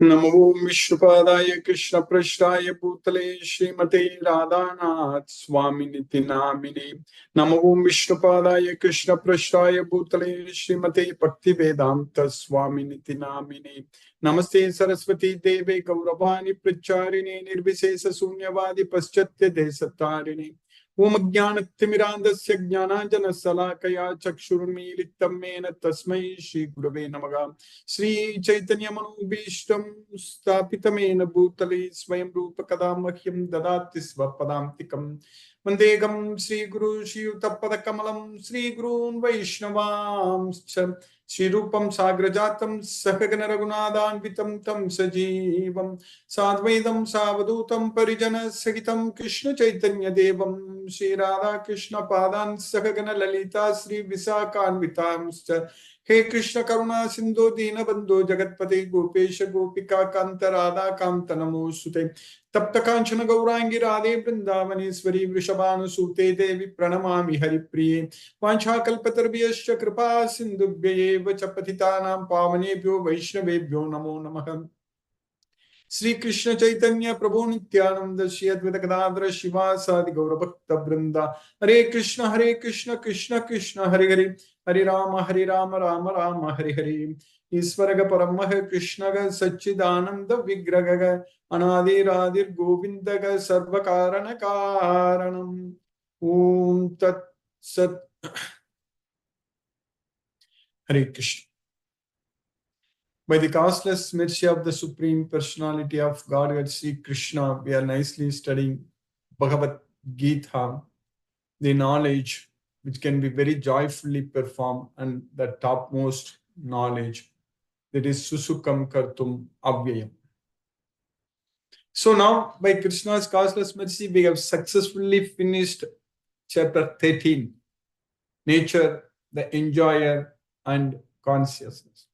नमो विष्णुपादाय कृष्णपृष्ठाय भूतले श्रीमते राधानाथ स्वामिनिति नामिने। नमो विष्णुपादाय कृष्णपृष्ठाय भूतले श्रीमते भक्तिवेदांत स्वामिनिति नामिने। नमस्ते सरस्वती देवे गौरवाणी प्रचारिणे निर्विशेष शून्यवादी पश्चात्य देशतारिणे। ओम ज्ञानतिमिरान्धस्य ज्ञानाञ्जनशलाकया चक्षुरुन्मीलितं येन तस्मै श्रीगुरवे नमः। श्री चैतन्य मनोभीष्टं स्थापितं येन भूतले स्वयं रूप कदा मह्यं ददाति स्वपदान्तिकं। वन्देऽहं श्रीगुरु श्रीयुतपदकमलं श्रीगुरून् वैष्णवांश्च। श्रीरूपं साग्रजातं सहगण रघुनाथान्वितं तं सजीवं साद्वैतं सावधूतं परिजनसहितं कृष्ण चैतन्य देवं श्रीराधा कृष्ण पादान् सहगण ललिता श्री विशाखान्वितांश्च। हे कृष्ण करुणा सिंधु दीनबंधु जगतपते गोपेश गोपिका कांत राधा कांत नमोस्तुते। तप्त कांचन गौरांगी राधे वृंदावनेश्वरी वृषभानुसुते देवी प्रणमामि हरिप्रिये। वाञ्छाकल्पतरुभ्यश्च कृपा सिन्धुभ्यैव च पतितानां पावनेभ्यो वैष्णवेभ्यो नमो नमः। श्री कृष्ण चैतन्य प्रभु नित्यानंद श्री अद्वैत गदाधर शिवासादि गौरभक्त वृंदा। हरे कृष्ण कृष्ण कृष्ण हरे हरे, हरे राम राम राम हरे हरे। ईश्वर परम कृष्ण सच्चिदानंद विग्रह अनादिरादिर गोविंद सर्व कारण कारणम। ओम तत्सत। हरे Krishna. By the causeless mercy of the Supreme Personality of Godhead, Sri Krishna, we are nicely studying Bhagavad Gita, the knowledge which can be very joyfully performed, and the topmost knowledge, that is Susukam Kartum Avyayam. So now, by Krishna's causeless mercy, we have successfully finished chapter 13, Nature, the Enjoyer, and Consciousness.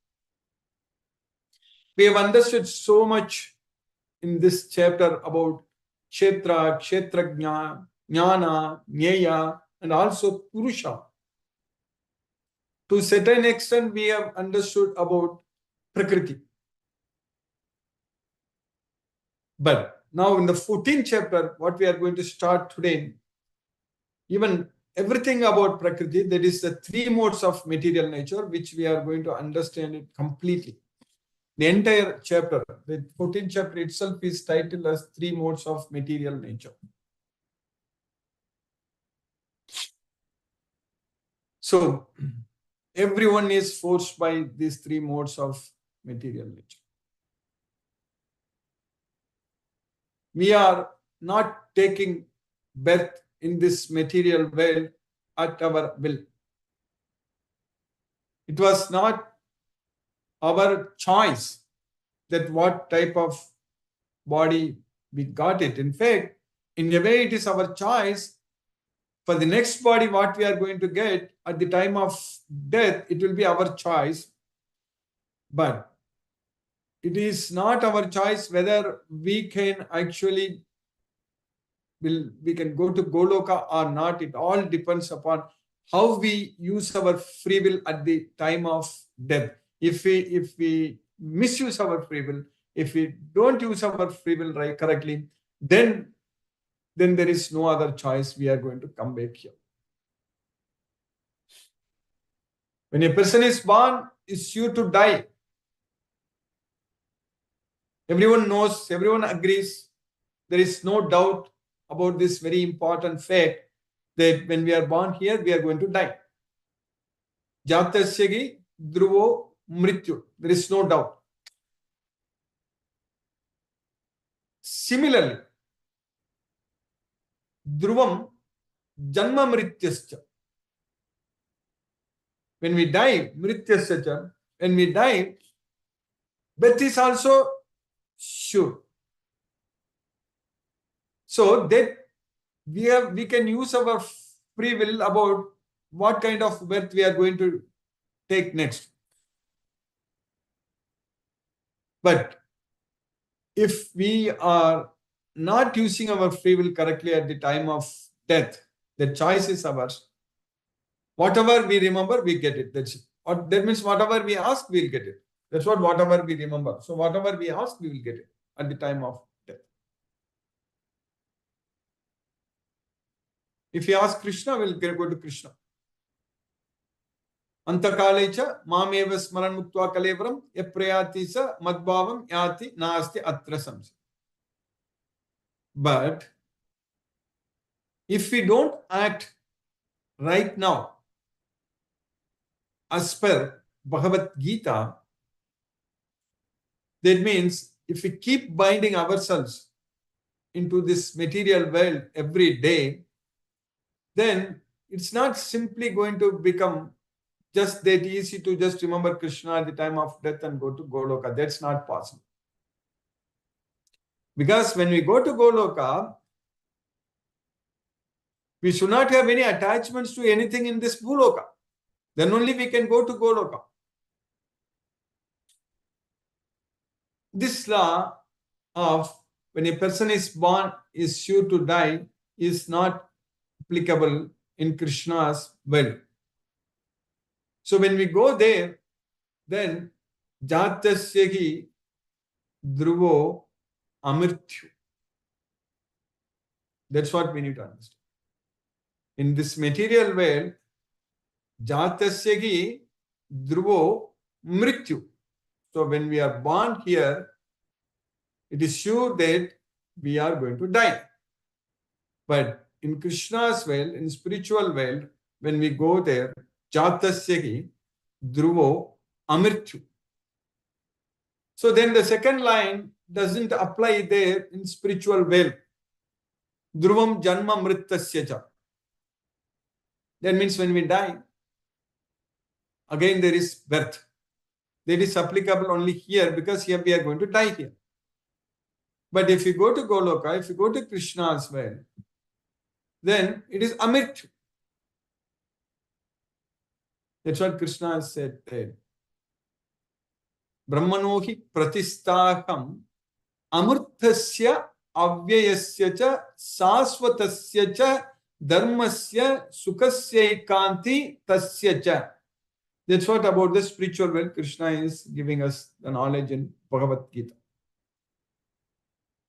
We have understood so much in this chapter about Kshetra, Kshetrajna, Jnana, Jnaya, and also Purusha. To a certain extent, we have understood about Prakriti. But now in the 14th chapter, what we are going to start today, even everything about Prakriti, that is the three modes of material nature, which we are going to understand it completely. The entire chapter, the 14th chapter itself is titled as Three Modes of Material Nature. So, everyone is forced by these three modes of material nature. We are not taking birth in this material world at our will. It was not our choice that what type of body we got it. In fact, in a way, it is our choice for the next body what we are going to get at the time of death. It will be our choice, but it is not our choice whether we can actually we can go to Goloka or not. It all depends upon how we use our free will at the time of death. If we misuse our free will, if we don't use our free will right correctly, then there is no other choice. We are going to come back here. When a person is born, is sure to die. Everyone knows, everyone agrees. There is no doubt about this very important fact that when we are born here, we are going to die. Jatasyagi dhruvo mrityu. There is no doubt. Similarly, dhruvam janma mrityascha. When we die, mrityascha, when we die, birth is also sure. So that we can use our free will about what kind of birth we are going to take next. But if we are not using our free will correctly at the time of death, the choice is ours. Whatever we remember, we get it. That means whatever we ask, we'll get it. That's what whatever we remember. So whatever we ask, we will get it at the time of death. If you ask Krishna, we'll go to Krishna. Antakalecha mameva smaran muktva kalevram yaprayati sa madbhavam yati nasti atra samsa. But if we don't act right now as per Bhagavad Gita, that means if we keep binding ourselves into this material world every day, then it's not simply going to become just that easy to just remember Krishna at the time of death and go to Goloka. That's not possible. Because when we go to Goloka, we should not have any attachments to anything in this Bhuloka. Then only we can go to Goloka. This law of when a person is born is sure to die is not applicable in Krishna's world. So when we go there, then Jatasya hi dhruvo amirtyu. That's what we need to understand. In this material world, Jatasya hi dhruvo mrityu. So when we are born here, it is sure that we are going to die. But in Krishna's world, in spiritual world, when we go there, Jatasya hi dhruvo amirtyu. So then the second line doesn't apply there in spiritual world. Dhruvam janma mrittasya cha. That means when we die, again there is birth. That is applicable only here because here we are going to die here. But if you go to Goloka, if you go to Krishna's world, then it is amirtyu. That's what Krishna said there. Brahmanohi pratistaham amurthasya avyayasya cha sasvatasya cha dharmasya sukasya ekanti tasya cha. That's what about the spiritual world Krishna is giving us the knowledge in Bhagavad Gita.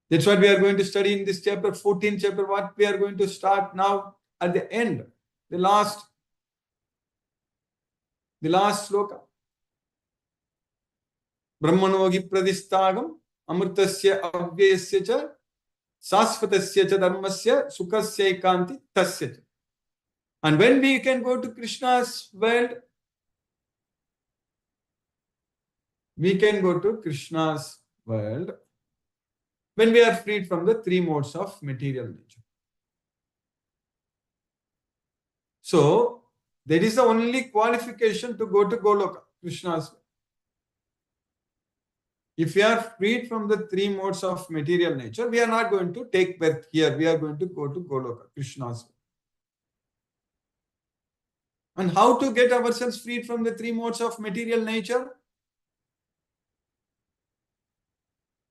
That's what we are going to study in this chapter, 14th chapter, what we are going to start now at the end, the last sloka. Brahmanogi pradistagam amritasya avyayasya cha sasvatasya cha dharmasya sukasya ekanti tasya cha. And when we can go to Krishna's world, we can go to Krishna's world when we are freed from the three modes of material nature. So, that is the only qualification to go to Goloka, Krishna's world. If we are freed from the three modes of material nature, we are not going to take birth here. We are going to go to Goloka, Krishna's world. And how to get ourselves freed from the three modes of material nature?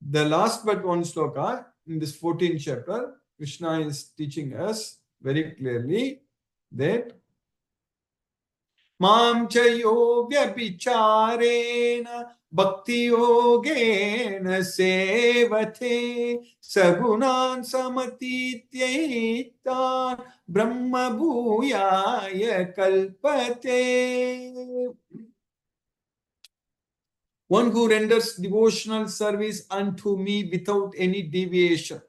The last but one sloka in this 14th chapter, Krishna is teaching us very clearly that Mam chayo vyabhicharena bhakti yogena sevate sagunan samatityetan brahma bhuyaya kalpate. One who renders devotional service unto me without any deviation.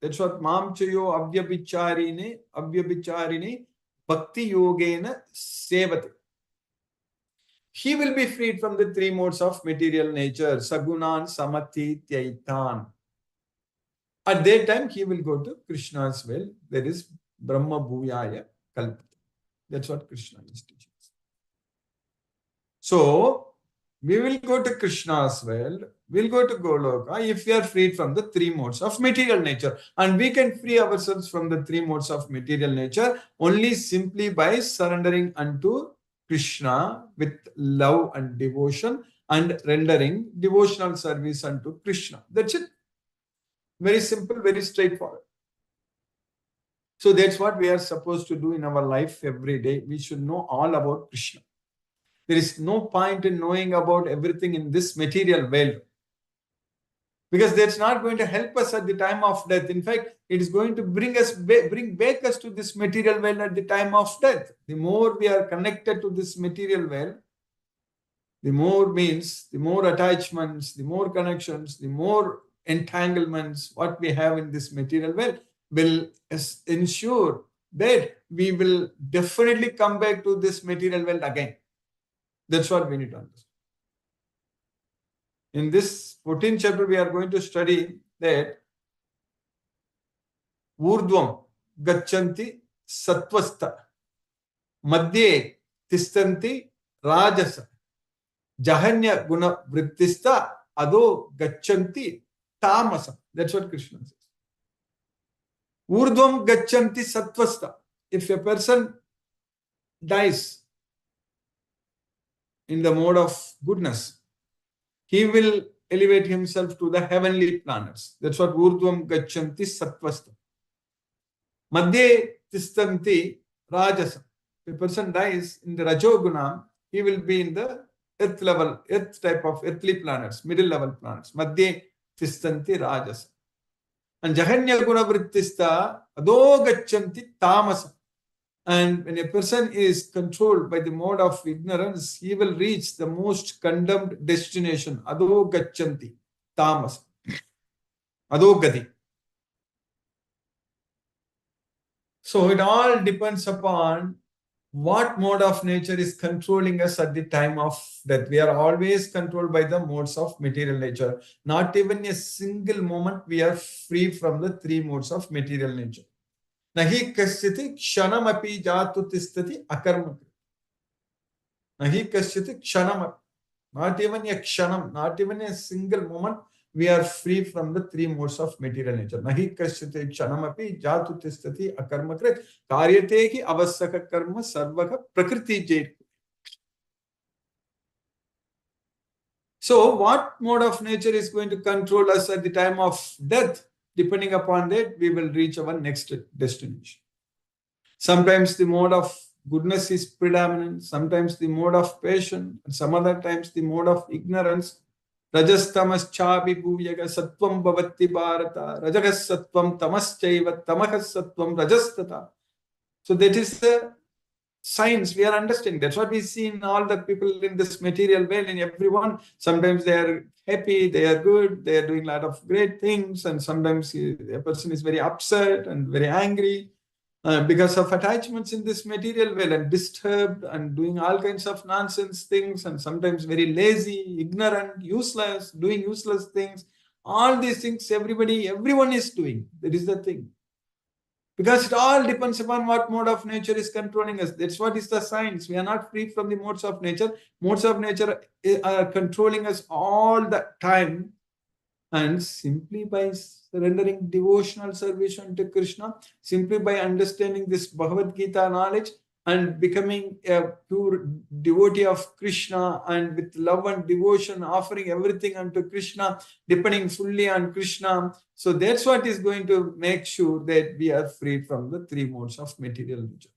That's what Mam chayo avyabhicharine bhakti yogena sevate. He will be freed from the three modes of material nature. Sagunan samati tyaitan. At that time, he will go to Krishna's well. There is Brahma Bhuyaya Kalpata. That's what Krishna is teaching us. So, we will go to Krishna's world, we'll go to Goloka if we are freed from the three modes of material nature. And we can free ourselves from the three modes of material nature only simply by surrendering unto Krishna with love and devotion and rendering devotional service unto Krishna. That's it. Very simple, very straightforward. So that's what we are supposed to do in our life every day. We should know all about Krishna. There is no point in knowing about everything in this material world, because that's not going to help us at the time of death. In fact, it is going to bring back us to this material world at the time of death. The more we are connected to this material world, the more means, the more attachments, the more connections, the more entanglements what we have in this material world will ensure that we will definitely come back to this material world again. That's what we need to understand. In this 14th chapter, we are going to study that Urdhvam Gachanti Satvastha Madhye Tistanti Rajasa Jahanya Guna Vrittista Ado Gachanti Tamasa. That's what Krishna says. Urdhvam Gachanti Satvastha. If a person dies in the mode of goodness, he will elevate himself to the heavenly planets. That's what Urdhvam Gachanti Satvastha. Madhye Tistanti Rajasa. If a person dies in the Rajoguna, he will be in the earth level, earth type of earthly planets, middle level planets. Madhye Tistanti Rajasa. And Jahanya Guna Vrittista Ado Gachanti Tamasa. And when a person is controlled by the mode of ignorance, he will reach the most condemned destination. Ado Gachanti Tamasa. Ado Gati. So it all depends upon what mode of nature is controlling us at the time of death. We are always controlled by the modes of material nature. Not even a single moment we are free from the three modes of material nature. Nahi kasyati kshanamapi jatu tistati akarma. Nahi kasyati kshanamapi. Not even a kshanam, not even a single moment we are free from the three modes of material nature. Nahi kasyate kshanamapi jatu tistati akarmakrit karyate ki avasaka karma sarvaka prakriti jait. So what mode of nature is going to control us at the time of death? Depending upon that, we will reach our next destination. Sometimes the mode of goodness is predominant, sometimes the mode of passion, and some other times the mode of ignorance. Rajastamas chabi bhuyaga sattvam bhavati bharata, rajagas sattvam tamaschaiva tamahas sattvam rajastata. So that is the science we are understanding. That's what we see in all the people in this material world, in everyone. Sometimes they are happy, they are good, they are doing a lot of great things, and sometimes a person is very upset and very angry because of attachments in this material world, and disturbed and doing all kinds of nonsense things, and sometimes very lazy, ignorant, useless, doing useless things. All these things everyone is doing. That is the thing. Because it all depends upon what mode of nature is controlling us. That's what is the science. We are not free from the modes of nature. Modes of nature are controlling us all the time. And simply by surrendering devotional service to Krishna, simply by understanding this Bhagavad Gita knowledge and becoming a pure devotee of Krishna, and with love and devotion, offering everything unto Krishna, depending fully on Krishna. So that's what is going to make sure that we are free from the three modes of material nature.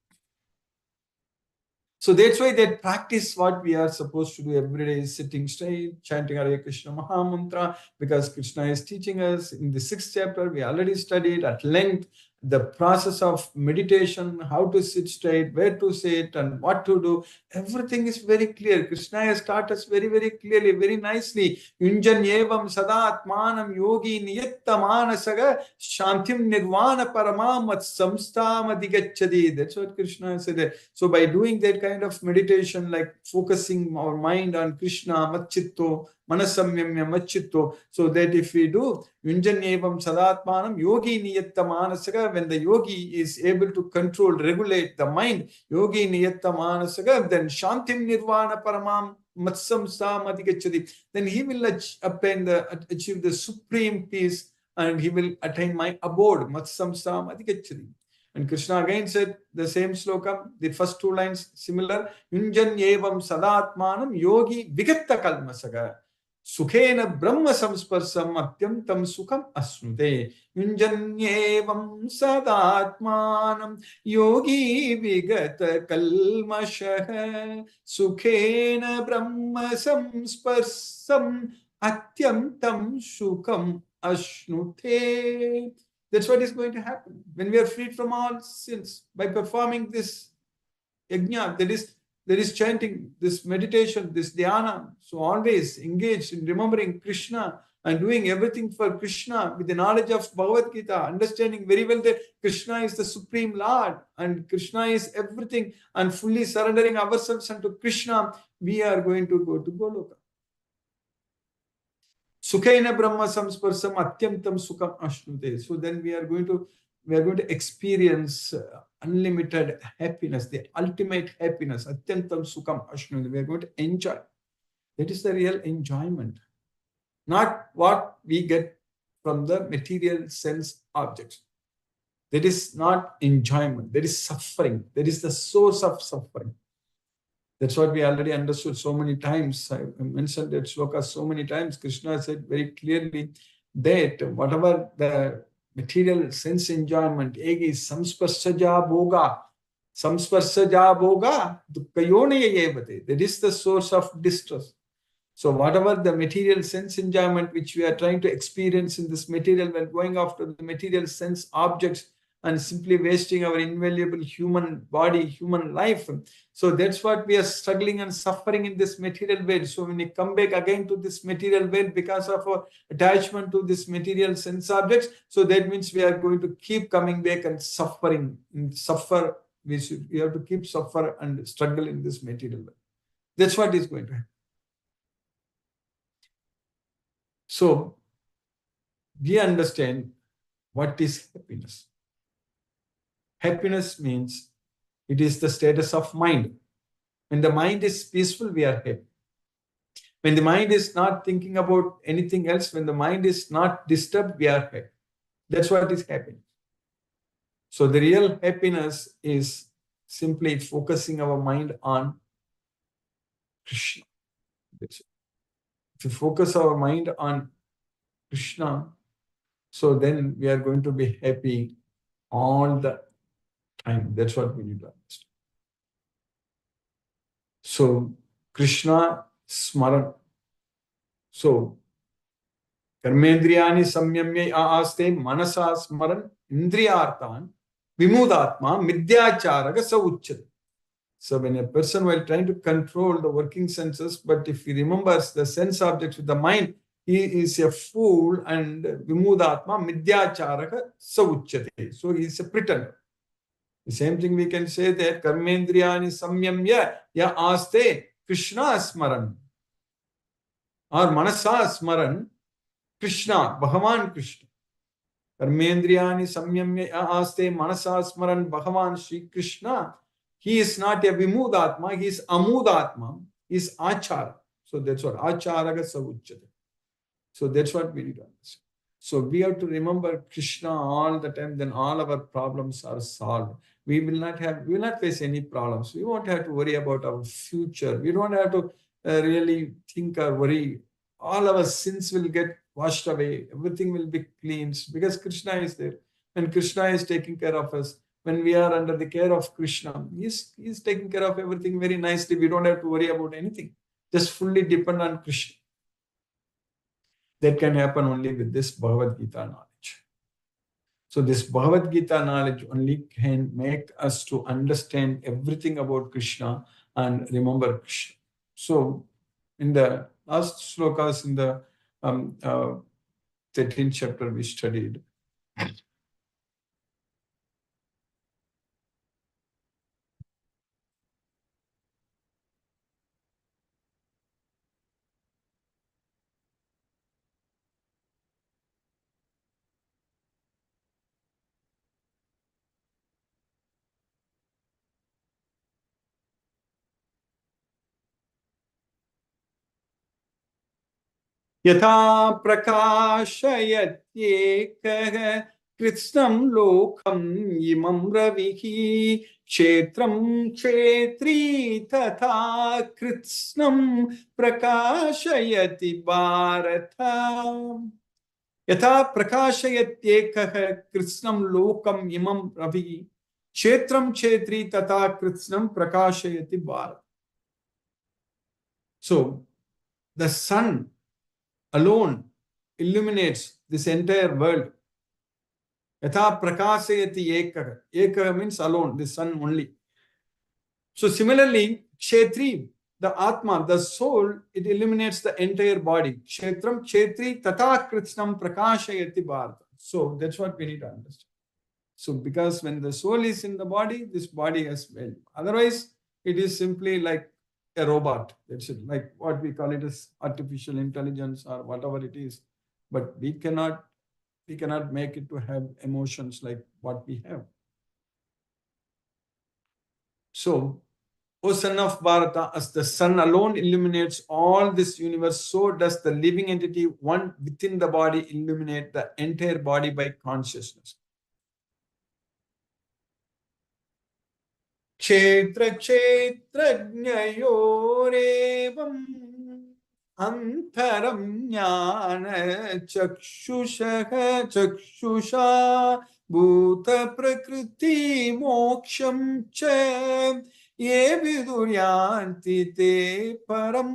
So that's why that practice what we are supposed to do every day is sitting straight, chanting Hare Krishna Mahamantra, because Krishna is teaching us in the 6th chapter. We already studied at length the process of meditation, how to sit straight, where to sit, and what to do. Everything is very clear. Krishna has taught us very, very clearly, very nicely. Yunjan evam sadatmanam yogi niyatamanasaga shantim nirvana paramamat samstam adigachadi. That's what Krishna said. So by doing that kind of meditation, like focusing our mind on Krishna, machitto, manasamyamya machitto, so that if we do Yunjanyevam sadatmanam yogi niyatta manasaga, when the yogi is able to control, regulate the mind, yogi niyatta manasaga, then shantim nirvana paramam matsam sam adigachadi, then he will achieve the supreme peace, and he will attain my abode, matsam sam adigachadi. And Krishna again said the same slokam, the first two lines similar, Yunjanyevam sadatmanam yogi vigatta kalmasaga. Sukhena Brahma Samsparsam Atyantam Sukham Asnute. Yunjanyevam Sadatmanam Yogi Vigata Kalmashaha. Sukhena Brahma Samsparsam Atyantam Sukham Asnute. That's what is going to happen when we are freed from all sins by performing this yajna, that is chanting, this meditation, this dhyana. So always engaged in remembering Krishna and doing everything for Krishna with the knowledge of Bhagavad Gita, understanding very well that Krishna is the Supreme Lord and Krishna is everything, and fully surrendering ourselves unto Krishna, we are going to go to Goloka. Sukhena Brahma Samsparsam Atyantam Sukham Ashnute. So then we are going to experience unlimited happiness, the ultimate happiness. Atyantam Sukham Ashnute. We are going to enjoy. That is the real enjoyment, not what we get from the material sense objects. That is not enjoyment. That is suffering. That is the source of suffering. That's what we already understood so many times. I mentioned that shloka so many times. Krishna said very clearly that whatever the material sense enjoyment, egi samsparsaja bhoga, samsparsaja bhoga, dukkayonayayevate. That is the source of distress. So whatever the material sense enjoyment which we are trying to experience in this material, when going after the material sense objects and simply wasting our invaluable human body, human life. So that's what we are struggling and suffering in this material world. So when we come back again to this material world because of our attachment to this material sense objects, so that means we are going to keep coming back and suffering, and suffer. We have to keep suffer and struggle in this material world. That's what is going to happen. So we understand what is happiness. Happiness means it is the status of mind. When the mind is peaceful, we are happy. When the mind is not thinking about anything else, when the mind is not disturbed, we are happy. That's what is happiness. So the real happiness is simply focusing our mind on Krishna. If you focus our mind on Krishna, so then we are going to be happy all the time. That's what we need to understand. So Krishna Smaran. So Karmendriyani samyamya aaste manasa smaran indriyartan vimudatma midyacharaga sauchyate. So when a person while trying to control the working senses, but if he remembers the sense objects with the mind, he is a fool and vimudatma midyacharaka sauchyate. So he is a pretender. The same thing we can say that karmendriyani samyamya ya aaste Krishna smaran or manasa smaran Krishna, Bhagavan Krishna. Karmendriyani samyamya aaste manasa smaran Bhagavan Shri Krishna. He is not a vimudatma, he is amudatma, he is achara. So that's what acharaga savuchyate. So that's what we need to understand. So we have to remember Krishna all the time, then all our problems are solved. We will not face any problems. We won't have to worry about our future. We don't have to really think or worry. All our sins will get washed away. Everything will be cleansed because Krishna is there. And Krishna is taking care of us. When we are under the care of Krishna, he's taking care of everything very nicely. We don't have to worry about anything. Just fully depend on Krishna. That can happen only with this Bhagavad Gita knowledge. So this Bhagavad Gita knowledge only can make us to understand everything about Krishna and remember Krishna. So in the last slokas in the 13th chapter we studied, यथा प्रकाशयत्येकः Krishnam lokam imam ravihi kshetram kshetri tatha Krishnam prakashayati bharata. Yatha prakashayatyekah Krishnam lokam imam ravihi kshetram kshetri tatha Krishnam prakashayati bharata. So, the sun alone illuminates this entire world. Yatha prakasayati ekah. Ekah means alone, the sun only. So similarly, Kshetri, the Atma, the soul, it illuminates the entire body. Kshetram, Kshetri, Tata Krishnam Prakashayati Bharata. So that's what we need to understand. So because when the soul is in the body, this body has value. Otherwise, it is simply like a robot. That's it, like what we call it as artificial intelligence or whatever it is. But we cannot make it to have emotions like what we have. So, O son of Bharata, as the sun alone illuminates all this universe, so does the living entity, one within the body, illuminate the entire body by consciousness. Kshetra kshetrajnayorevam antaram jnana chakshusha bhuta prakriti moksham cha ye viduryanti te param.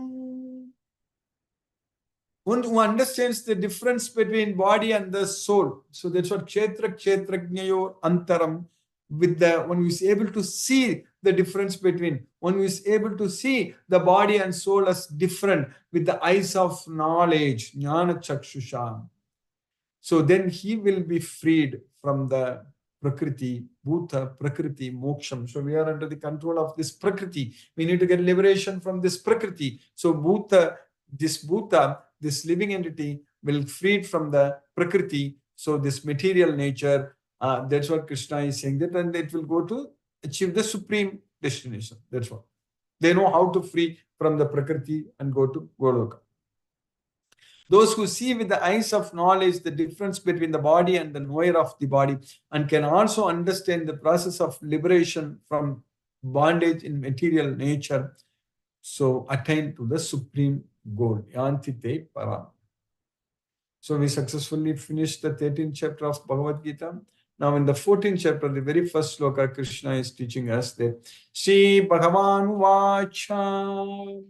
One who understands the difference between body and the soul. So that's what kshetra kshetrajnayor antaram. With the one who is able to see the difference between, one who is able to see the body and soul as different with the eyes of knowledge, jnana chakshusha. So then he will be freed from the prakriti, bhuta, prakriti, moksham. So we are under the control of this prakriti. We need to get liberation from this prakriti. So bhuta, this living entity will freed from the prakriti. So this material nature, that's what Krishna is saying, that and it will go to achieve the supreme destination. That's what. They know how to free from the prakriti and go to Goloka. Those who see with the eyes of knowledge the difference between the body and the knower of the body, and can also understand the process of liberation from bondage in material nature, so attain to the supreme goal. Yantite param. So we successfully finished the 13th chapter of Bhagavad Gita. Now in the 14th chapter, the very first sloka, Krishna is teaching us that Shri Bhagavan Vacha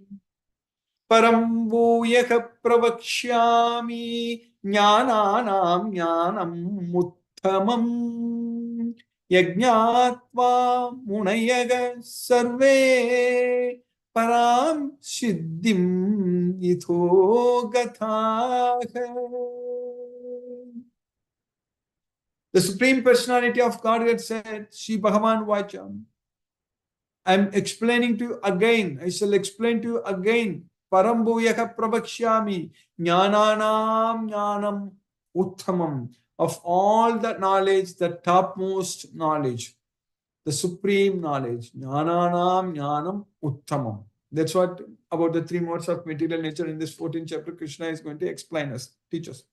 Param Bhuyaka Pravakshyami Jnananam Jnanam Utthamam Yajñātva Munayaga Sarve Param Siddhim Ito Gatha. The Supreme Personality of Godhead said, Shri Bhagavan Vacham. I am explaining to you again. I shall explain to you again. Param Bhuyaka Pravakshyami Jnananam Jnanam Utthamam. Of all the knowledge, the topmost knowledge, the supreme knowledge. Jnananam Jnanam Uttamam. That's what about the three modes of material nature in this 14th chapter Krishna is going to explain us, teach us.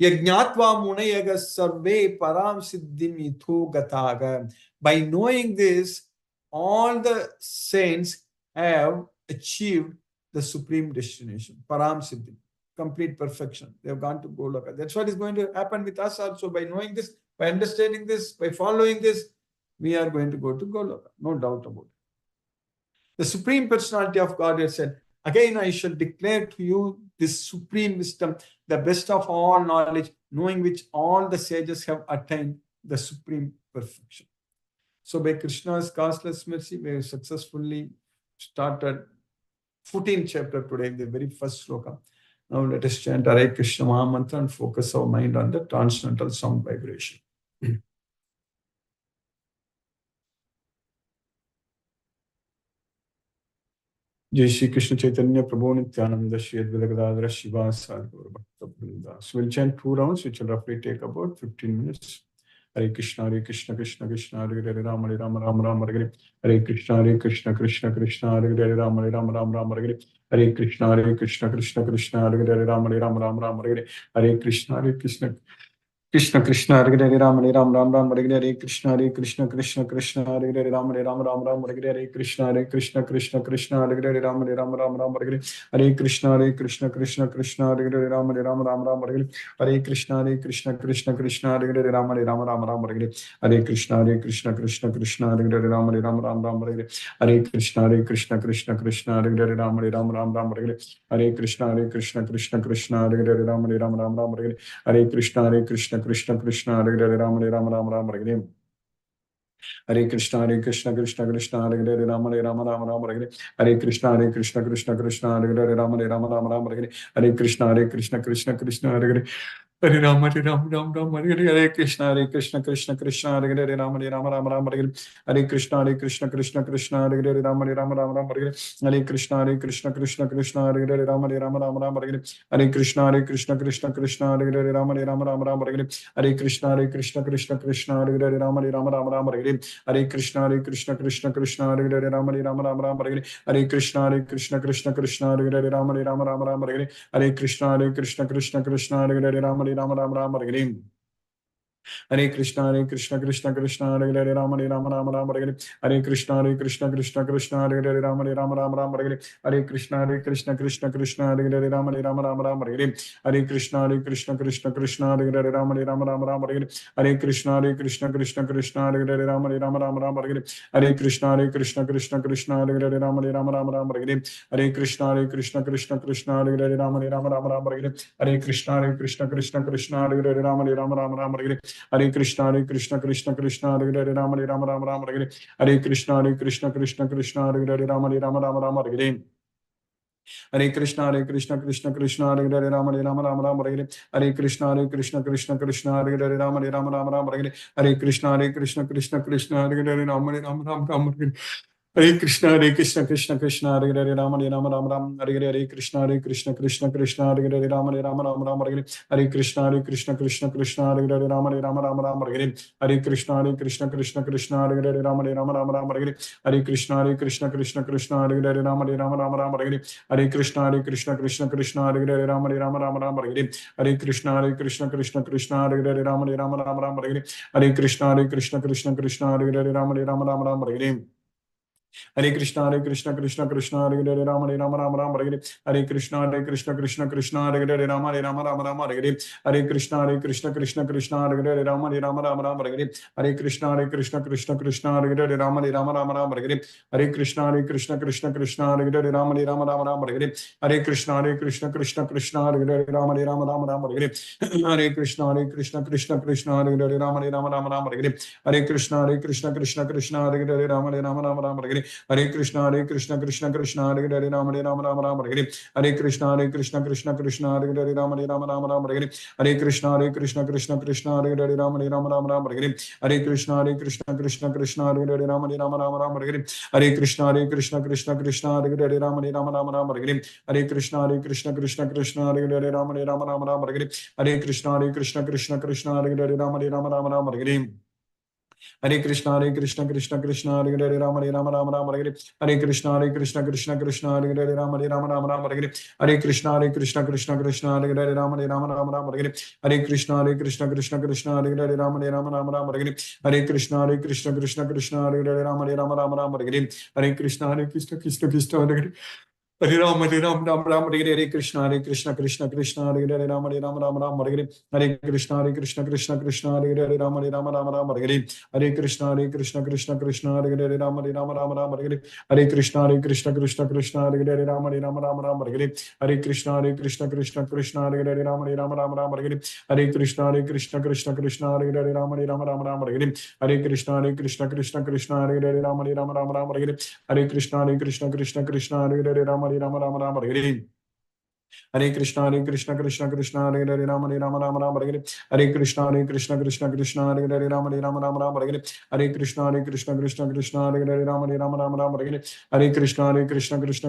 Yajñātva munayaga sarve param siddhim itho gataga. By knowing this, all the saints have achieved the supreme destination, param siddhim, complete perfection. They have gone to Goloka. That's what is going to happen with us also. By knowing this, by understanding this, by following this, we are going to go to Goloka. No doubt about it. The Supreme Personality of Godhead said, again I shall declare to you this supreme wisdom, the best of all knowledge, knowing which all the sages have attained the supreme perfection. So by Krishna's causeless mercy, we have successfully started 14th chapter today, the very first sloka. Now let us chant Hare Krishna Maha Mantra and focus our mind on the transcendental sound vibration. Jai Shri Krishna Chaitanya Prabhu Nityananda Shri Advaita Gadadhara Shiva Sadhguru Bhakta Vrinda. So we'll chant 2 rounds, which will roughly take about 15 minutes. Hare Krishna Krishna Krishna Hare Hare Rama Rama Rama Rama Hare Hare Krishna Krishna Krishna Hare Hare Rama Rama Rama Hare Hare Krishna Krishna Krishna Hare Hare Rama Rama Rama Hare Hare Krishna Krishna Krishna Hare Hare Hare Ram Ram Ram Hare Hare Hare Krishna Krishna Krishna Hare Hare Ram Ram Ram Hare Hare Krishna Krishna Krishna Hare Hare Ram Ram Hare Hare Krishna Krishna Krishna Hare Hare Ram Ram Hare Hare Krishna Krishna Krishna Hare Hare Ram Ram Hare Krishna Krishna Krishna Hare Hare Ram Ram Hare Krishna Krishna Krishna Hare Hare Ram Ram Hare Hare Krishna Krishna Krishna Hare Hare Ram Ram Hare Hare Krishna Krishna Krishna Hare Hare Ram Hare Hare Hare Krishna Krishna Krishna Hare Hare Ram Hare Hare Krishna Krishna Krishna Hare Hare Ram Hare Hare Krishna Krishna Krishna Hare Hare Hare Ram Hare Krishna Krishna Krishna Hare Hare Ram Hare Hare Krishna Krishna Krishna Hare Hare Ram Hare Hare Krishna Krishna Krishna Hare Hare Ram Hare Hare Krishna Krishna Krishna Hare Hare Ram Hare Hare Krishna Krishna Krishna Hare Hare Ram Hare Hare Krishna Krishna Hare Hare Ram Hare Hare Krishna Krishna Hare Hare Ram Hare Hare Krishna Krishna Hare Hare Ram Hare Hare Hare Krishna Krishna Krishna Hare Hare Ram Hare Hare Krishna Krishna Hare Hare Ram Hare Krishna Krishna Krishna Hare Hare Ram Hare Krishna Krishna Krishna Hare Hare Hare Krishna Krishna Krishna Hare Hare Hare Krishna Krishna Krishna Hare Hare Hare Krishna Krishna Krishna Hare Hare Hare Krishna Krishna Krishna Hare Hare Hare Krishna Krishna Krishna Hare Hare Hare Krishna Krishna Krishna Hare Hare Hare Krishna Krishna Hare Hare Hare Krishna Krishna Krishna Hare Hare Hare Krishna Krishna Hare Hare Hare Krishna Krishna Hare Hare Hare Krishna Krishna Hare Hare Hare Krishna Krishna Hare Hare Hare Krishna Krishna Hare Hare Hare Krishna Krishna Hare Hare Hare Krishna Krishna Hare Hare Hare Krishna Krishna Hare Hare Krishna Krishna Hare Hare Hare Krishna Krishna Hare Hare Hare Krishna Krishna Hare Hare Hare Krishna Krishna Hare Hare Hare Krishna Krishna Hare Hare Hare Krishna Krishna Hare Hare Hare Krishna Krishna Hare Hare Krishna Krishna Hare Hare Krishna Hare Hare Hare Krishna Hare Hare Hare Krishna Krishna Hare Hare Hare Krishna Hare Hare Hare Krishna Hare Hare Hare Krishna Hare Hare Hare Krishna Hare Hare Krishna Hare Hare Hare Krishna Hare Hare Hare Krishna Hare Hare Hare Krishna Hare Hare Hare Krishna Hare Hare Hare Krishna Hare Hare Hare Krishna Hare Hare Ram Hare Krishna Hare Hare Krishna Hare Hare Hare Krishna Hare Hare Hare Krishna Hare Hare Hare Krishna Hare Hare Hare Krishna Hare Hare Krishna Hare Hare Hare Krishna Hare Hare Hare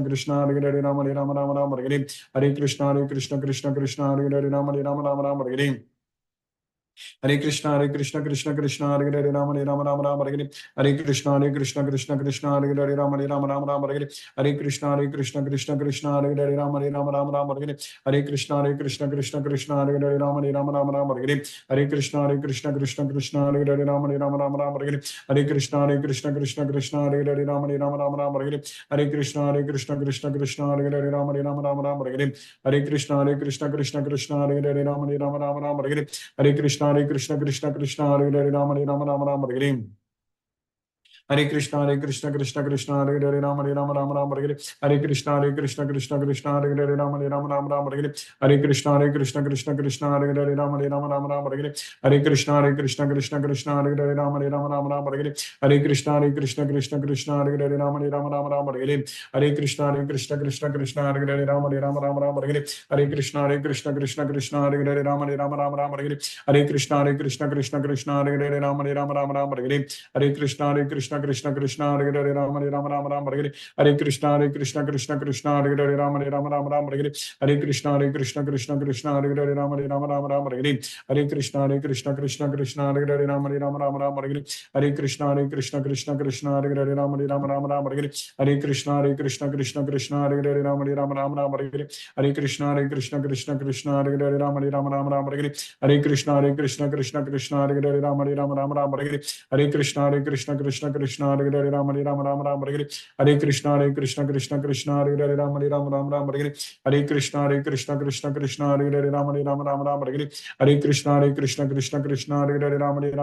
Krishna Hare Hare Hare Krishna Hare Hare Hare Krishna Hare Hare Hare Krishna Hare Hare Hare Krishna Krishna Krishna Hare Hare Hare Rama Rama Hare Hare Hare Krishna Krishna Krishna Hare Hare Rama Hare Rama Hare Krishna Krishna Krishna Hare Hare Rama Hare Hare Hare Krishna Krishna Krishna Krishna Hare Hare Rama Hare Rama Hare Krishna Krishna Krishna Krishna Hare Hare Rama Hare Hare Hare Krishna Krishna Krishna Krishna Hare Hare Rama Hare Hare Hare Krishna Krishna Krishna Krishna Hare Hare Rama Hare Hare Hare Krishna Krishna Krishna Krishna Hare Hare Rama Hare Hare Hare Krishna Krishna Krishna Hare Hare Rama Hare Hare Hare Krishna Krishna Krishna Hare Hare Rama Hare Hare Hare Krishna Krishna Krishna Hare Hare Rama Hare Hare Hare Krishna Krishna Krishna Hare Hare Rama Hare Hare Hare Krishna Krishna Krishna Hare Hare Rama Hare Hare Hare Krishna Krishna Krishna Hare Hare Rama Hare Hare Hare Krishna Krishna Krishna Hare Hare Rama Hare Hare Hare Krishna Krishna Krishna Hare Hare Rama Hare Hare Hare Krishna Krishna Krishna Hare Hare Rama Hare Hare Hare Krishna Krishna Hare Hare Rama Hare Hare Hare Krishna Krishna Hare Hare Rama Hare Hare Hare Krishna Krishna Krishna Hare Hare Rama Hare Hare Hare Krishna Krishna Krishna Hare Hare Rama Hare Hare Hare Krishna Krishna Krishna Hare Hare Rama Hare Hare Hare Krishna Krishna Krishna Hare Hare Rama Hare Hare Hare Krishna Krishna Krishna Hare Hare Rama Hare Hare Hare Krishna Krishna Krishna Hare Hare Rama Hare Hare Hare Krishna Krishna Krishna Hare Hare Rama Hare Hare Hare Krishna Krishna Krishna Hare Hare Rama Hare Hare Hare Krishna Krishna Krishna Hare Hare Rama Hare Hare Hare Krishna Krishna Krishna Hare Hare Rama Hare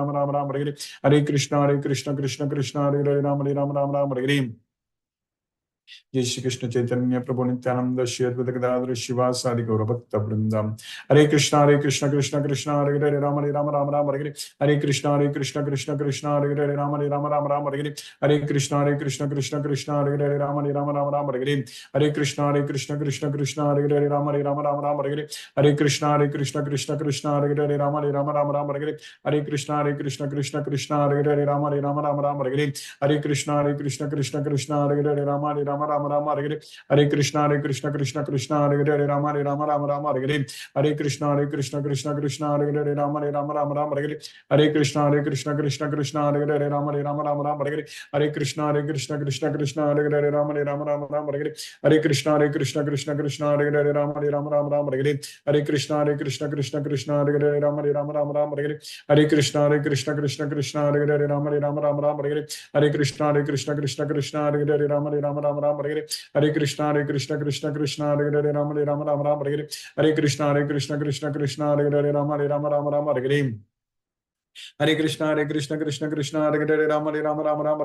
Hare Hare Krishna Krishna Krishna Hare Hare Rama Hare Hare जय श्री कृष्ण चैतन्य प्रभु नित्यानंद श्री अद्वैत गदाधर शिवासादि गौर भक्त वृंदम हरे Krishna Krishna Krishna Hare Hare Ram Ram Hare Hare Krishna Krishna Krishna Hare Hare Ram Ram Hare Hare Krishna Krishna Krishna Hare Hare Ram Hare Hare Krishna Krishna Hare Hare Ram Ram Hare Hare Krishna Krishna Krishna Hare Hare Ram Ram Hare Hare Krishna Krishna Hare Hare Ram Ram Hare Hare Krishna Krishna Hare Hare Ram Hare Hare Krishna Krishna Hare Hare Ram Hare Hare Krishna Krishna Hare Hare Ram Hare Hare Krishna Krishna Hare Hare Ram Hare Hare Krishna Krishna Hare Hare Ram Hare Hare Krishna Krishna Hare Hare Ram Hare Hare Krishna Krishna Hare Hare Ram Hare Hare Krishna Krishna Hare Hare Ram Hare Hare Krishna Krishna Hare Hare Ram Hare Hare Krishna Krishna Hare Hare Ram Hare Hare Krishna Krishna Hare Hare Ram Hare Hare Hare Krishna Krishna Hare Hare Ram Hare Hare Krishna Krishna Hare Hare Ram Hare Hare Krishna Krishna Hare Hare Ram Hare Hare Krishna Krishna Hare Hare Ram Hare Hare Krishna Krishna Hare Hare Ram Hare Hare Krishna Krishna Hare Hare Ram Hare Hare Krishna Krishna Hare Hare Ram Hare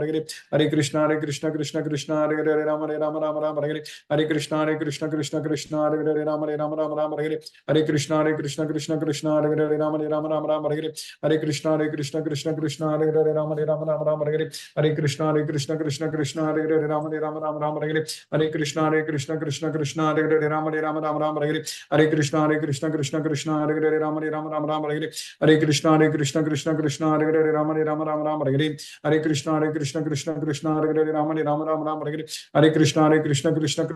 Hare Krishna Krishna Hare Hare Ram Hare Hare Krishna Hare Hare Ram Hare Hare Krishna Krishna Hare Hare Ram Hare Hare Krishna Krishna Hare Hare Ram Hare Hare Krishna Krishna Hare Hare Ram Hare Hare Krishna Krishna Hare Hare Ram Hare Hare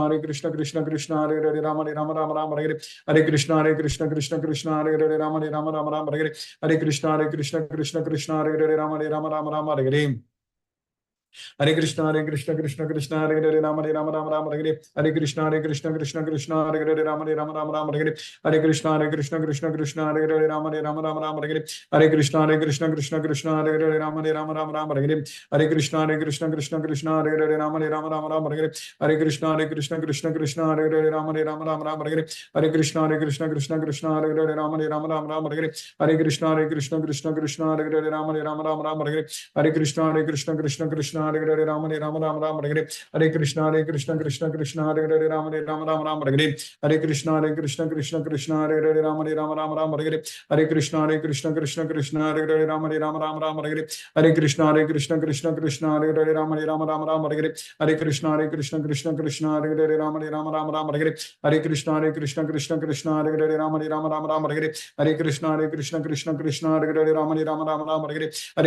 Krishna Krishna Hare Hare Ram Hare Hare Krishna Hare Hare Ram Hare Hare Krishna Krishna Hare Hare Ram Hare Hare Krishna Hare Hare Ram Hare Hare Krishna Hare Hare Ram Hare Hare Krishna Hare Hare Ram Hare Hare Krishna Hare Hare Ram Hare Hare Krishna Hare Hare Ram Hare Hare Krishna Hare Hare Ram Hare Hare Krishna Hare Hare Ram Hare Hare Krishna Hare Hare Ram Hare Hare Krishna Hare Hare Ram Hare Hare Krishna Hare Hare Ram Hare Hare Krishna Hare Hare Ram Hare Hare Krishna Hare Hare Ram Hare Hare Krishna Hare Hare Ram Hare Hare Krishna Krishna Hare Hare Ram Hare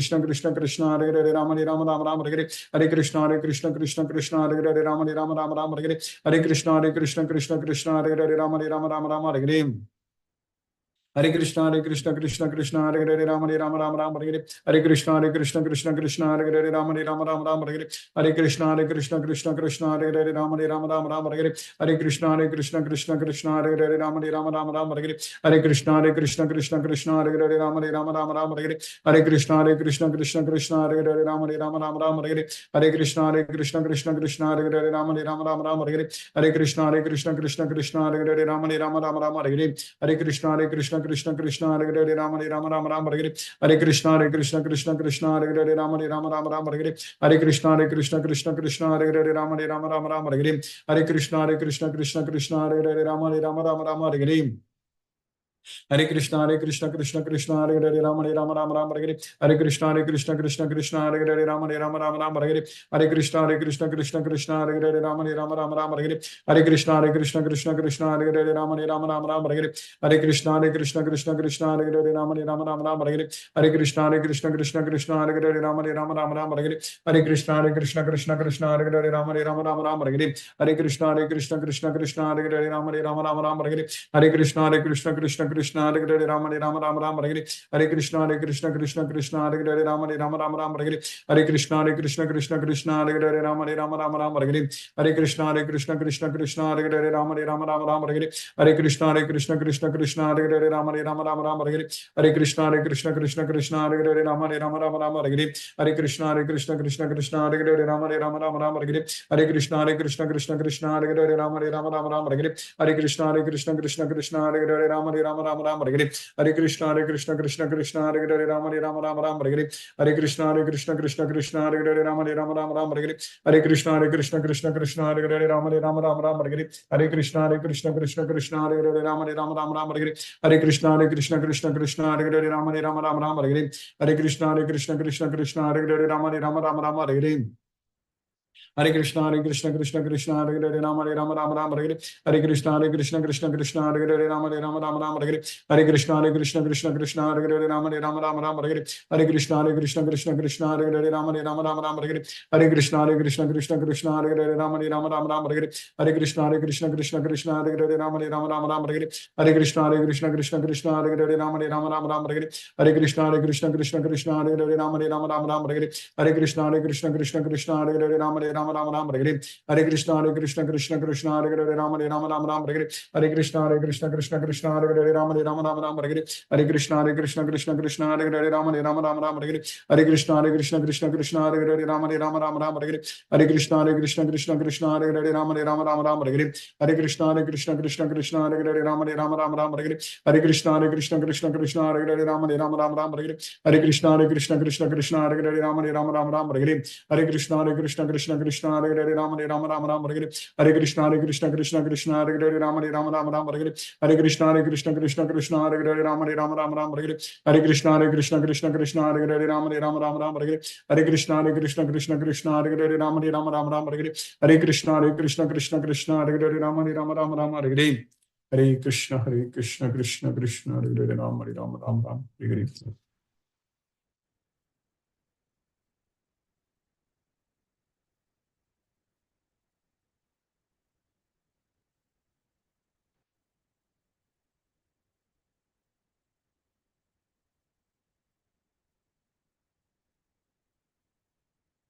Hare Krishna Krishna Hare Hare Ram Rama Rama Rama Hare Hare Krishna Krishna Krishna Hare Hare Rama Rama Rama Rama Hare Hare Krishna Krishna Hare Hare Rama Rama Rama Hare Hare Hare Krishna Krishna Krishna Hare Hare Rama Rama Rama Hare Hare Krishna Krishna Hare Hare Rama Rama Rama Hare Hare Krishna Krishna Hare Hare Rama Rama Rama Hare Hare Krishna Krishna Hare Hare Rama Rama Hare Hare Krishna Krishna Hare Hare Rama Rama Hare Hare Krishna Krishna Hare Hare Rama Rama Hare Hare Krishna Krishna Hare Hare Rama Rama Hare Hare Krishna Krishna Hare Hare Rama Rama Hare Hare Krishna Krishna Hare Hare Rama Rama Hare Hare Krishna Krishna Hare Hare Rama Rama Hare Hare Krishna Krishna Hare Hare Rama Rama Hare Hare Krishna Krishna Hare Hare Rama Hare Hare Hare Krishna Krishna Hare Hare Rama Hare Hare Krishna Krishna Hare Hare Rama Hare Hare Krishna Krishna Hare Hare Rama Hare Hare Krishna Krishna Hare Hare Rama Hare Hare Krishna Krishna Hare Hare Rama Hare Hare Krishna Krishna Hare Hare Rama Hare Hare Krishna Krishna Hare Hare Rama Hare Hare Krishna Krishna Hare Hare Rama Hare Hare Krishna Krishna Hare Hare Rama Hare Hare Krishna Krishna Hare Hare Rama Hare Hare Krishna Krishna Hare Hare Rama Hare Hare Krishna Krishna Hare Hare Rama Hare Hare Krishna Krishna Hare Hare Rama Hare Hare Krishna Krishna Hare Hare Rama Hare Hare Krishna Krishna Hare Hare Rama Hare Hare Krishna Krishna Hare Hare Rama Hare Hare Krishna Krishna Hare Hare Rama Hare Hare Krishna Krishna Hare Hare Rama Hare Hare Krishna Krishna Hare Hare Rama Hare Hare Krishna Krishna Hare Hare Rama Hare Hare Krishna Krishna Hare Hare Rama Hare Hare Krishna Krishna Hare Hare Rama Hare Hare Krishna Krishna Hare Hare Rama Hare Hare Krishna Krishna Hare Hare Rama Hare Hare Krishna Krishna Hare Hare Rama Hare Hare Krishna Krishna Hare Hare Rama Hare Hare Krishna Krishna Hare Hare Rama Hare Hare Krishna Krishna Hare Hare Rama Hare Hare Krishna Krishna Hare Hare Rama Hare Hare Krishna Krishna Hare Hare Rama Hare Hare Krishna Krishna Hare Hare Rama Hare Hare Krishna Krishna Hare Hare Rama Hare Hare Krishna Krishna Hare Hare Rama Hare Hare Krishna Krishna Hare Hare Rama Hare Hare Krishna Krishna Hare Hare Rama Hare Hare Krishna Krishna Hare Hare Rama Hare Hare Krishna Krishna Hare Hare Rama Hare Hare Krishna Krishna Hare Hare Rama Hare Hare Krishna Krishna Hare Hare Rama Hare Hare Krishna Krishna Hare Hare Rama Hare Hare Krishna Krishna Hare Hare Rama Hare Hare Krishna Krishna Hare Hare Rama Hare Hare Krishna Krishna Hare Hare Rama Hare Hare Krishna Krishna Hare Hare Rama Hare Hare Krishna Krishna Hare Hare Rama Hare Hare Krishna Krishna Hare Hare Rama Hare Hare Krishna Krishna Krishna Hare Hare Rama Hare Hare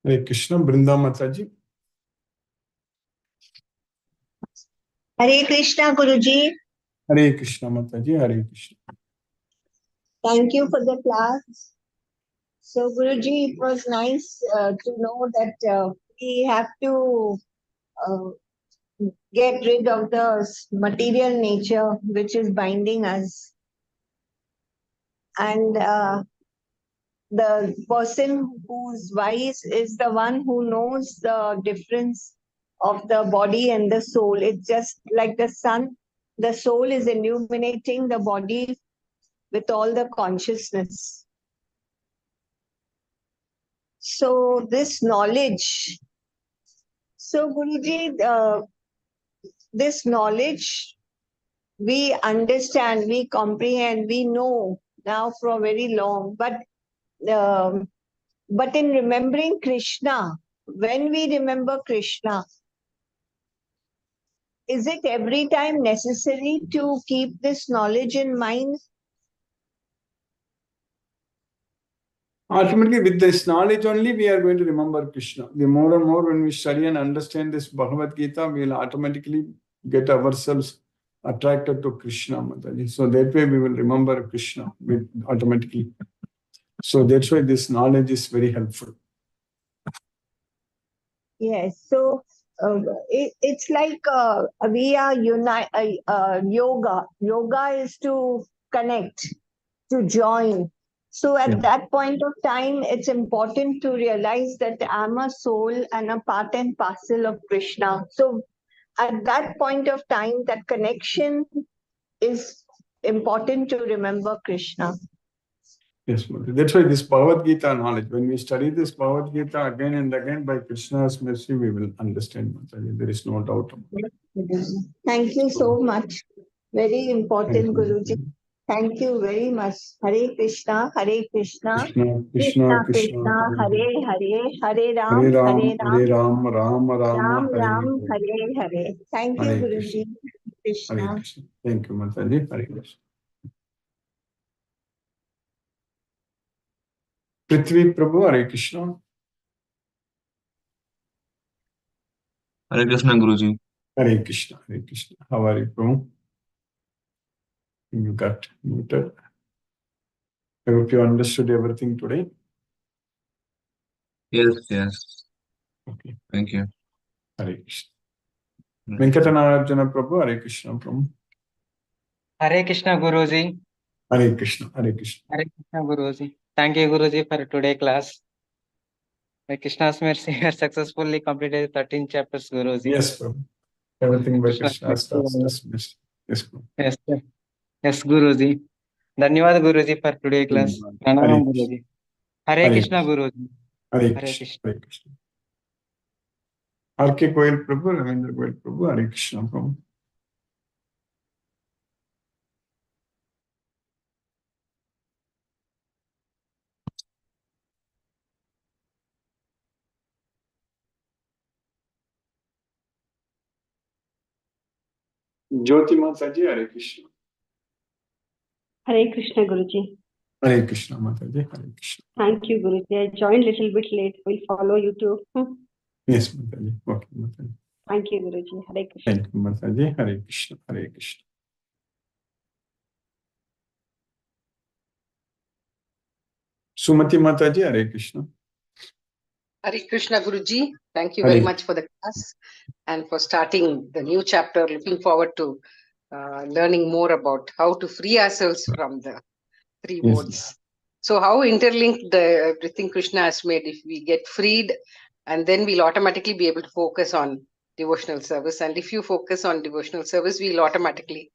Hare Krishna, Brinda Mataji. Hare Krishna, Guruji. Hare Krishna Mataji, Hare Krishna. Thank you for the class. So, Guruji, it was nice to know that we have to uh, get rid of the material nature which is binding us. And the person who's wise is the one who knows the difference of the body and the soul. It's just like the sun. The soul is illuminating the body with all the consciousness. So this knowledge, so Guruji, this knowledge we understand, we comprehend, we know now for very long, but But in remembering Krishna, when we remember Krishna, is it every time necessary to keep this knowledge in mind? Ultimately, with this knowledge only, we are going to remember Krishna. The more and more when we study and understand this Bhagavad Gita, we will automatically get ourselves attracted to Krishna, Mataji. So that way we will remember Krishna automatically. So that's why this knowledge is very helpful. Yes. So it's like we are yoga. Yoga is to connect, to join. So at that point of time, it's important to realize that I'm a soul and a part and parcel of Krishna. So at that point of time, that connection is important to remember Krishna. Yes, Mataji. That's why this Bhagavad Gita knowledge, when we study this Bhagavad Gita again and again by Krishna's mercy, we will understand, Mataji. There is no doubt about it. Thank you so much. Very important, Guruji. Thank you very much. Hare Krishna, Hare Krishna, Krishna, Krishna Krishna, Hare Hare, Hare Hare Ram, Ram, Hare Hare Ram, Ram, Ram Ram Rama, Hare Ram, Hare. Hare Hare. Thank you, Hare Guruji. Krishna. Hare Krishna. Krishna. Thank you, Mataji. Hare Krishna. Prithvi Prabhu, Hare Krishna. Hare Krishna, Guruji. Hare Krishna. Hare Krishna. How are you, Prabhu? You got muted. I hope you understood everything today. Yes, yes. Okay. Thank you. Hare Krishna. Venkatanarajana Prabhu, Hare Krishna, Prabhu. Hare Krishna Guruji. Hare Krishna. Hare Krishna. Hare Krishna Guruji. Thank you Guruji for today class. By Krishna's mercy, I have successfully completed 13 chapters, Guruji. Yes, Prabhu. Everything by Krishna's Krishna's mercy. fastest. Yes, Prabhu. Yes, sir. Yes, Guruji. Dhanyawad Guruji for today class. Hare Pranam Krishna. Guruji. Hare Krishna Guruji. Hare Hare Krishna. Krishna. Hare Krishna. R.K. Goyal Prabhu, Ravindra Goyal Prabhu, Hare Krishna, Prabhu. Jyoti Mataji, Hare Krishna. Hare Krishna Guruji. Hare Krishna Mataji, Hare Krishna. Thank you Guruji. I joined little bit late. We'll follow you too. Yes, Mataji. Okay, Mataji. Thank you Guruji. Hare Krishna. Thank you, Mataji. Hare Krishna. Hare Krishna. Sumati Mataji, Hare Krishna. Hare Krishna Guruji, thank you Hare very much for the class and for starting the new chapter. Looking forward to learning more about how to free ourselves from the three Yes. modes. So how interlinked everything Krishna has made, if we get freed, and then we'll automatically be able to focus on devotional service. And if you focus on devotional service, we'll automatically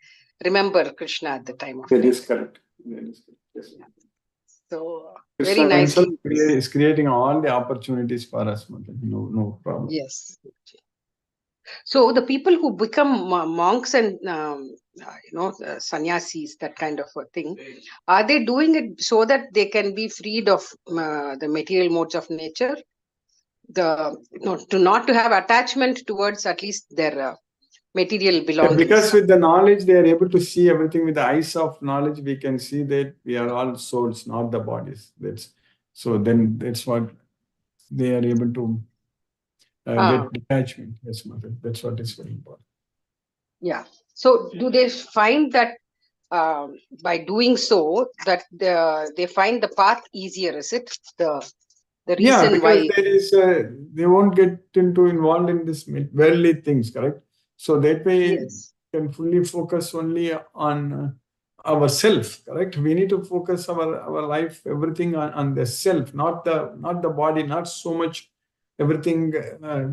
remember Krishna at the time of That death. is correct. That is correct. Yes. So Krishna very himself nicely. is creating all the opportunities for us, Mataji. No problem. Yes. So the people who become monks and sannyasis, that kind of a thing, are they doing it so that they can be freed of the material modes of nature, to have attachment towards at least their material belongings? Because with the knowledge, they are able to see everything with the eyes of knowledge. We can see that we are all souls, not the bodies. That's what they are able to get detachment. Yes, Mother. That's what is very important. Yeah. So do they find that by doing so that they find the path easier? Is it the reason because why? there is they won't get involved in this worldly things, correct? So that way Yes. can fully focus only on ourself, correct? We need to focus our life, everything on the self, not the body, not so much everything,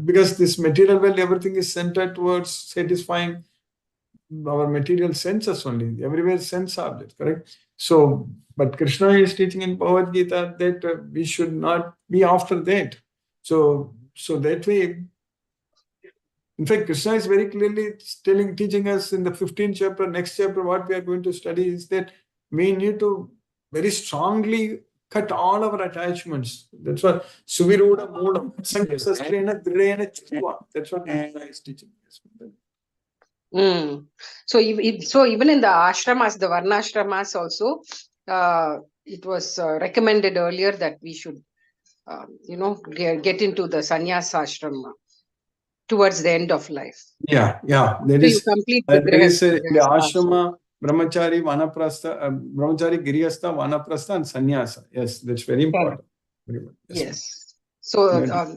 because this material world, everything is centered towards satisfying our material senses only. Everywhere sense objects, correct? So, but Krishna is teaching in Bhagavad Gita that we should not be after that. So that way, in fact, Krishna is very clearly teaching us in the 15th chapter, next chapter, what we are going to study is that we need to very strongly cut all our attachments. That's what Suviruda Moolam Sankasastrena Drirena Chitva. That's what Krishna is teaching us. So, even in the ashramas, the varnashramas also, it was recommended earlier that we should, get into the sannyas ashram towards the end of life. Yeah. There So you complete the there is the grihastha ashrama, brahmachari, vanaprastha, brahmachari, girihastha, vanaprastha, and sannyasa. Yes, that's very important. Very good. Yes. So, Yeah.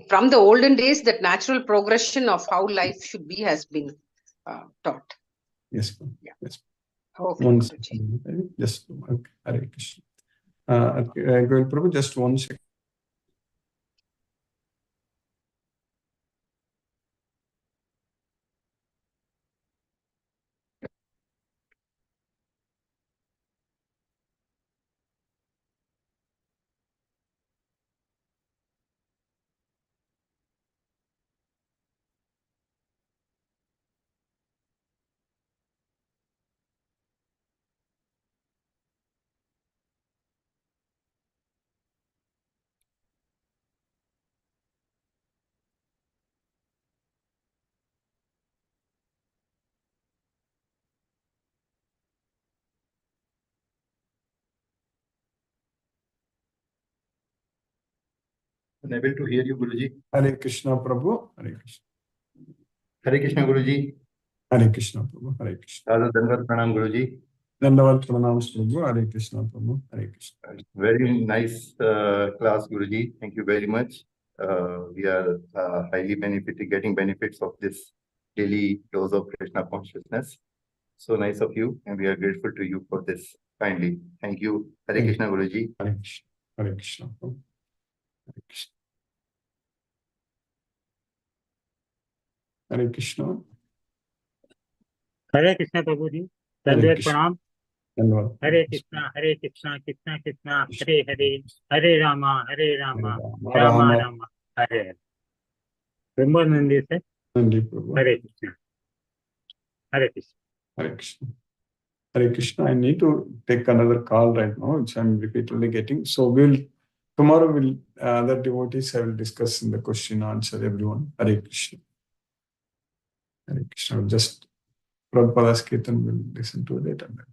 from the olden days, that natural progression of how life should be has been taught. Yes. Yeah. Yes. Okay, One Guruji. second. Just okay. Hare Krishna. Govind Prabhu, just 1 second. Unable to hear you, Guruji. Hare Krishna Prabhu. Hare Krishna. Hare Krishna, Guruji. Hare Krishna Prabhu. Hare Krishna. Sadhu Dandavat Pranam, Guruji. Dandavat Pranam Prabhu. Hare Krishna Prabhu. Hare Krishna. Very nice class, Guruji. Thank you very much. We are highly getting benefits of this daily dose of Krishna consciousness. So nice of you, and we are grateful to you for this kindly. Thank you. Hare Krishna, Guruji. Hare Krishna. Hare Krishna Prabhu. Hare Krishna. Hare Krishna. Hare Krishna Prabhu ji Hare दंडवत Krishna. प्रणाम Dandavat. हरे कृष्णा कृष्णा कृष्णा हरे हरे हरे रामा रामा हरे हरे ब्रह्मानंदी से Nandi Prabhu. Hare Krishna Hare Krishna Hare Krishna. Hare Krishna. I need to take another call right now, which I'm repeatedly getting. So tomorrow other devotees I will discuss in the question answer everyone. Hare Krishna. Hare Krishna. Just Prabhupada's Kirtan will listen to it and then.